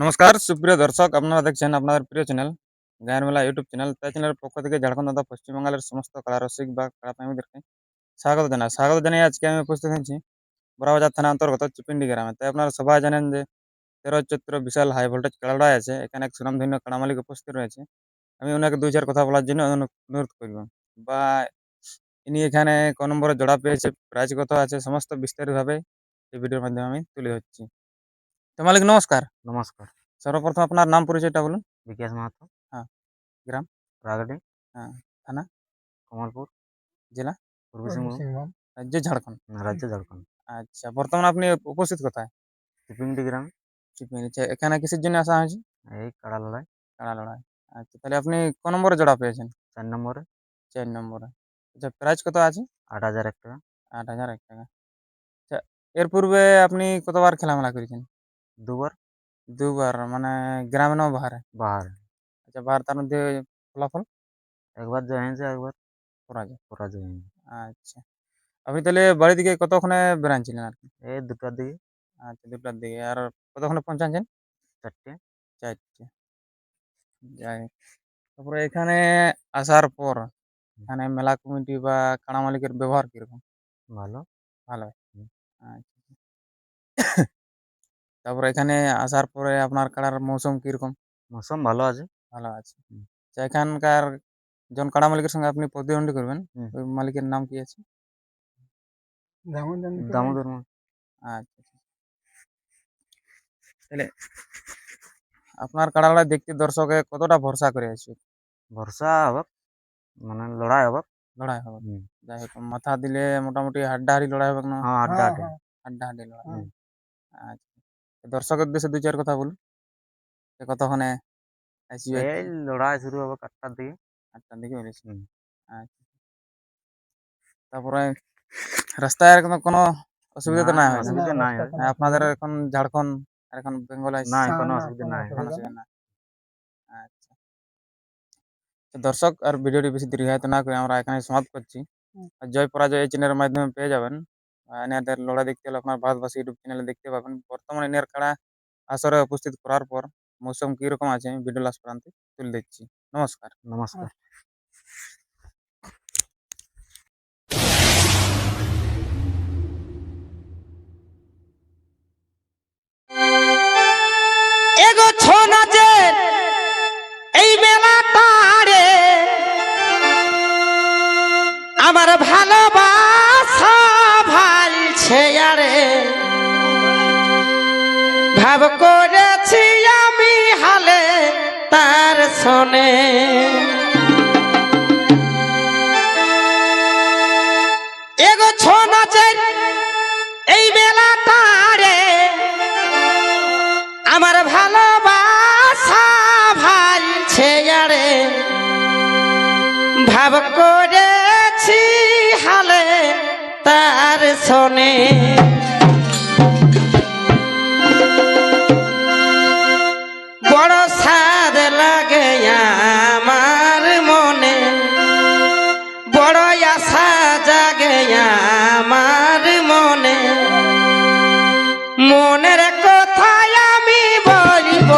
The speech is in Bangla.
নমস্কার সুপ্রিয় দর্শক, আপনারা দেখছেন আপনাদের প্রিয় চ্যানেল গায়ের মেলা ইউটিউব চ্যানেল। তাই চ্যানেলের পক্ষ থেকে ঝাড়খণ্ড তথা পশ্চিমবাংলার সমস্ত কারারসিক বা কারাপ্রেমীদেরকে স্বাগত জানাই। আজকে আমি উপস্থিত হয়েছি বড়াবাজার থানা অন্তর্গত চিপিন্ডি গ্রামে। তাই আপনারা সবাই জানেন যে 13 চৈত্র বিশাল হাই ভোল্টেজ কাড়া লড়াই আছে। এখানে এক সুনামধন্য কাড়া মালিক উপস্থিত রয়েছে। আমি ওনাকে দুই চার কথা বলার জন্য অনুরোধ করব। বা ইনি এখানে ক নম্বরে জোড়া পেয়েছে, প্রাইজ কত আছে, সমস্ত বিস্তারিতভাবে এই ভিডিওর মাধ্যমে আমি তুলে ধরছি। তো মালিক নমস্কার। নমস্কার। সর্বপ্রথম আপনার নাম পরিচয়টা বলুন। বিকাশ মাহাতো। হ্যাঁ। গ্রাম? রাগাডি। হ্যাঁ। থানা? কমলপুর। জেলা? পূর্ব সিংভূম। রাজ্য ঝাড়খণ্ড? রাজ্য ঝাড়খণ্ড। আচ্ছা, বর্তমানে আপনি উপস্থিত কোথায়? চিপিংডি গ্রাম। আচ্ছা, এখানে কিসের জন্য আসা হয়েছে? এই কাড়া লড়াই। কাড়া লড়াই। আচ্ছা, তাহলে আপনি ক নম্বরে জোড়া পেয়েছেন? 4 নম্বরে। 4 নম্বরে। আচ্ছা, প্রাইস কত আছে? 8,001 টাকা। 8,001 টাকা। আচ্ছা, এর পূর্বে আপনি কতবার খেলামেলা করেছেন? 2 বার। 2 বার, মানে গ্রামে না বাহারে? বাহারে। আচ্ছা, বাহার তার মধ্যে ফলাফল? একবার জয় হয়েছে, একবার পরাজয়। পরাজয় হয়নি। আচ্ছা, আপনি তাহলে বাড়ি থেকে কতক্ষণে বেরাচ্ছিলেন আর কি? এই 2টার দিকে। আচ্ছা, 2টার দিকে। আর কতক্ষণে পৌঁছাচ্ছেন? 4টে। 4টে। যাই হোক। তারপরে এখানে আসার পর এখানে মেলা কমিটি বা কাড়া মালিকের ব্যবহার কিরকম? ভালো। ভালো? হুম। আচ্ছা। তারপরে এখানে আসার পরে আপনার কাড়ার মৌসুম কিরকম? মৌসুম ভালো আছে। ভালো আছে। হুম। আচ্ছা, এখানকার জন কাড়া মালিকের সঙ্গে আপনি প্রতিদ্বন্দ্বী করবেন, হুম। ওই মালিকের নাম কি আছে? দামোদর। আচ্ছা। তাহলে আপনার কাড়া লড়াই দেখতে দর্শকে কতটা ভরসা করে আছে? ভরসা হবে, মানে লড়াই হবে। লড়াই হবে? হুম। যাই হোক, মাথা দিলে মোটামুটি হাড্ডাহাড্ডি লড়াই হবে না? হ্যাঁ, আড্ডা। হাড্ডাহাড্ডি লড়াই। হুম। আচ্ছা, দর্শকের উদ্দেশ্যে দুই চার কথা বলুন, যে কতক্ষণে আসবে? এই লড়াই শুরু হবে 8টার দিকে। 8টার দিকে বলেছি। হুম। আচ্ছা, তারপরে রাস্তায় এরকম কোনো অসুবিধা তো নাই, না হয়েছে? অসুবিধা নাই। আপনাদের এখন ঝাড়খণ্ড আর এখন বেঙ্গল আসছে? নাই, কোনো অসুবিধা নাই। কোনো অসুবিধা নাই। আচ্ছা, তো দর্শক, আর ভিডিওটি বেশি দীর্ঘায়িত না করে আমরা এখানে সমাপ্ত করছি। আর জয় পরাজয় এই চ্যানেলের মাধ্যমে পেয়ে যাবেন। এনাদের লড়াই দেখতে হলে আপনার ভারতবাসী ইউটিউব চ্যানেলে দেখতে পাবেন। বর্তমানে এনার কাড়া আসরে উপস্থিত করার পর মৌসুম কিরকম আছে আমি ভিডিও লাস্ট প্রান্তে তুলে দিচ্ছি। নমস্কার। নমস্কার। এগোছো না যে এই মেলাটারে, আমার ভালোবাসা ভালছে আরে, ভাব করেছি আমি হালে তার শোনে। এগোছো না যে এই মেলাটারে, আমার ভালোবাসা ভালছে আরে, ভাব করেছি হালে তার শোনে। বড় সাদ লাগে আমার মনে, বড় আশা জাগে আমার মনে, মনের কথায় আমি বলিব